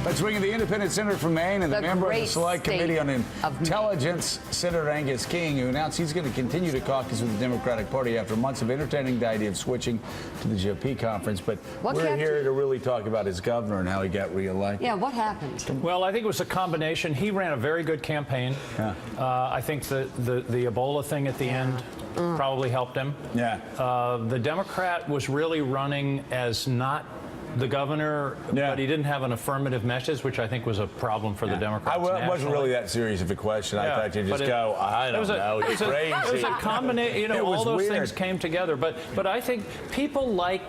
Let's bring in the independent senator from Maine and the member of the Select Committee on Intelligence, Senator Angus King, who announced he's going to continue to caucus with the Democratic Party after months of entertaining the idea of switching to the GOP conference. But we're here to really talk about his governor and how he got reelected. Yeah, what happened? Well, I think it was a combination. He ran a very good campaign. Yeah. I think the Ebola thing at the end probably helped him. Yeah. The Democrat was really running as not the governor, but he didn't have an affirmative message, which I think was a problem for the Democrats. It wasn't really that serious of a question. I thought you'd just go, I don't know, he's crazy. It was a combination, you know, all those things came together. But I think people like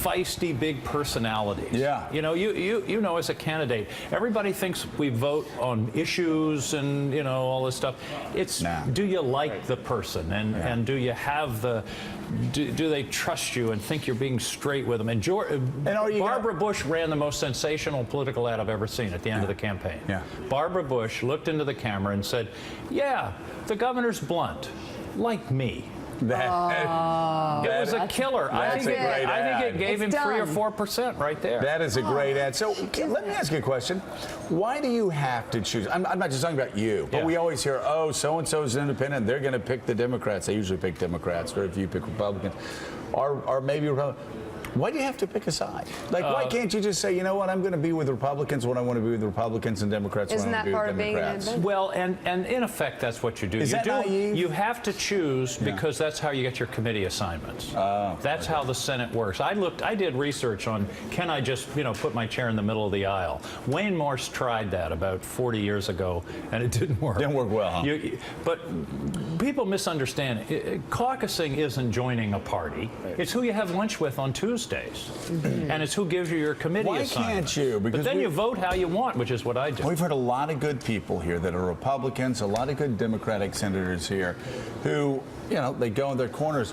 feisty big personalities. Yeah. You know, you know, as a candidate, everybody thinks we vote on issues and, you know, all this stuff. It's do you like the person and do you have the do they trust you and think you're being straight with them? And Barbara Bush ran the most sensational political ad I've ever seen at the end of the campaign. Yeah. Barbara Bush looked into the camera and said, "Yeah, the governor's blunt, like me." It was a killer. I think it gave him 3 or 4% right there. That is a great ad. So let me ask you a question. Why do you have to choose? I'm not just talking about you, but we always hear, oh, so-and-so is independent. They're going to pick the Democrats. They usually pick Democrats. Very few pick Republicans. Or maybe Republicans. Why do you have to pick a side? Like, why can't you just say, you know what, I'm going to be with Republicans when I want to be with Republicans and Democrats when I want to be with Democrats? Isn't that part of being Well, and in effect, that's what you do. Is that naive? You have to choose because that's how you get your committee assignments. That's how the Senate works. I did research on, can I just, you know, put my chair in the middle of the aisle? Wayne Morse tried that about 40 years ago, and it didn't work. Didn't work well, huh? But people misunderstand. Caucusing isn't joining a party. It's who you have lunch with on Tuesdays. And it's who gives you your committee assignment. Why can't you? Because but then you vote how you want, which is what I do. We've heard a lot of good people here that are Republicans, a lot of good Democratic senators here who, you know, they go in their corners.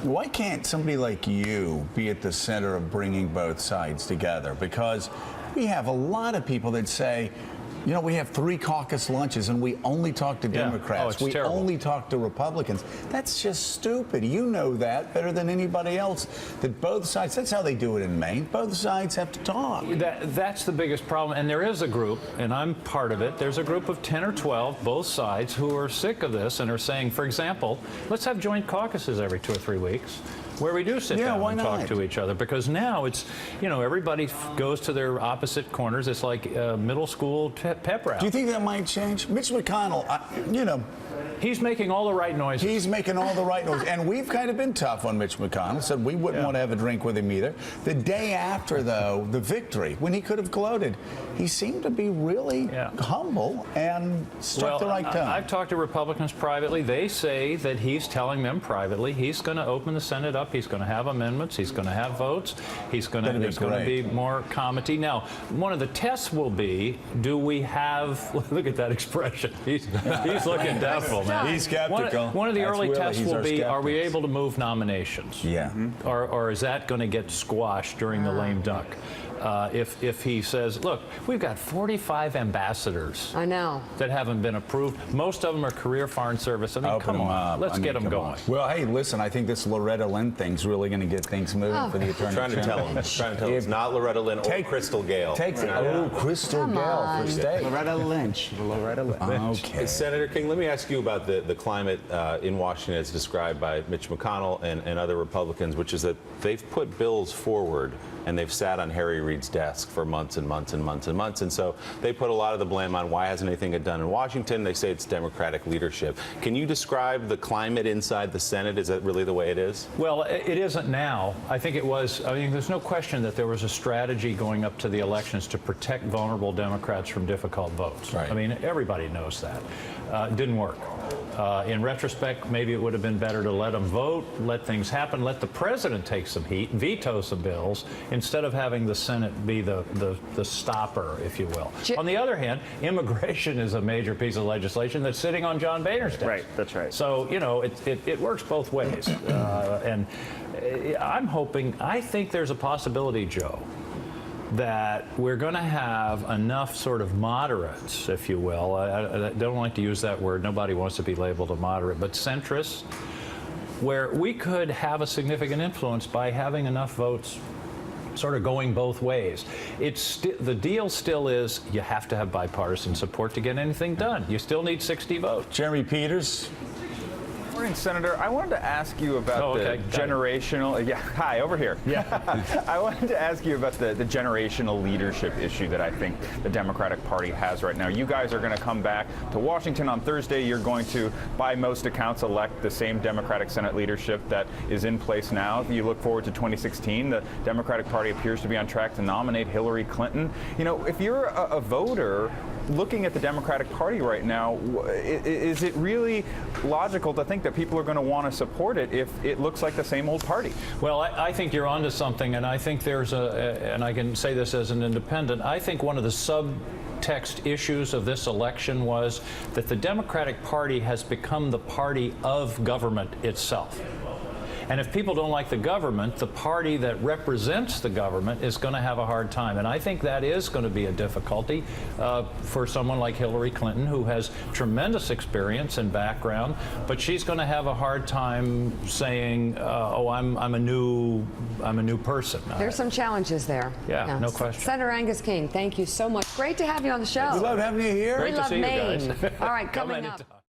Why can't somebody like you be at the center of bringing both sides together? Because we have a lot of people that say, you know, we have 3 caucus lunches and we only talk to Democrats. We only talk to Republicans. That's just stupid. You know that better than anybody else. That both sides, that's how they do it in Maine. Both sides have to talk. That's the biggest problem. And there is a group, and I'm part of it, there's a group of 10 or 12, both sides, who are sick of this and are saying, for example, let's have joint caucuses every 2 or 3 weeks, where we do sit down and talk to each other, because now it's, you know, everybody goes to their opposite corners. It's like middle school pep rally. Do you think that might change? Mitch McConnell, you know, he's making all the right noises. He's making all the right noises. And we've kind of been tough on Mitch McConnell, said we wouldn't want to have a drink with him either. The day after, though, the victory, when he could have gloated, he seemed to be really humble and struck the right tone. I've talked to Republicans privately. They say that he's telling them privately he's going to open the Senate up. He's going to have amendments. He's going to have votes. There's going to be more comity. Now, one of the tests will be, do we have, look at that expression. He's looking doubtful, man. He's skeptical. One of the early tests will be, are we able to move nominations? Yeah. Or is that going to get squashed during the lame duck? If he says, look, we've got 45 ambassadors that haven't been approved. Most of them are career foreign service. I mean, come on, let's get them going. Well, hey, listen, I think this Loretta Lynn thing's really going to get things moving for the Attorney General. Trying to tell him it's not Loretta Lynn or Crystal Gale. Crystal Gale for state. Loretta Lynch. Loretta Lynch. Okay. Senator King, let me ask you about the climate in Washington as described by Mitch McConnell and other Republicans, which is that they've put bills forward and they've sat on Harry Reid's desk for months and months and months and months. And so they put a lot of the blame on why hasn't anything been done in Washington. They say it's Democratic leadership. Can you describe the climate inside the Senate? Is that really the way it is? Well, it isn't now. I think it was. I mean, there's no question that there was a strategy going up to the elections to protect vulnerable Democrats from difficult votes. Right. I mean, everybody knows that. It didn't work. In retrospect, maybe it would have been better to let them vote, let things happen, let the president take some heat, veto some bills, instead of having the Senate be the stopper, if you will. On the other hand, immigration is a major piece of legislation that's sitting on John Boehner's desk. Right, that's right. So, you know, it works both ways. And I'm hoping, I think there's a possibility, Joe, that we're going to have enough sort of moderates, if you will. I don't like to use that word. Nobody wants to be labeled a moderate, but centrists, where we could have a significant influence by having enough votes sort of going both ways. The deal still is you have to have bipartisan support to get anything done. You still need 60 votes. Jeremy Peters. Morning, Senator. I wanted to ask you about the generational. Yeah, hi, over here. Yeah. I wanted to ask you about the generational leadership issue that I think the Democratic Party has right now. You guys are going to come back to Washington on Thursday. You're going to, by most accounts, elect the same Democratic Senate leadership that is in place now. You look forward to 2016. The Democratic Party appears to be on track to nominate Hillary Clinton. You know, if you're a voter looking at the Democratic Party right now, is it really logical to think that people are going to want to support it if it looks like the same old party? Well, I think you're onto something, and I think there's and I can say this as an independent, I think one of the subtext issues of this election was that the Democratic Party has become the party of government itself. And if people don't like the government, the party that represents the government is going to have a hard time. And I think that is going to be a difficulty for someone like Hillary Clinton, who has tremendous experience and background, but she's going to have a hard time saying, "Oh, I'm a new person." There's some challenges there. Yeah, no question. Senator Angus King, thank you so much. Great to have you on the show. We love having you here. Great We to love see you Maine. guys. All right, Come coming up. anytime.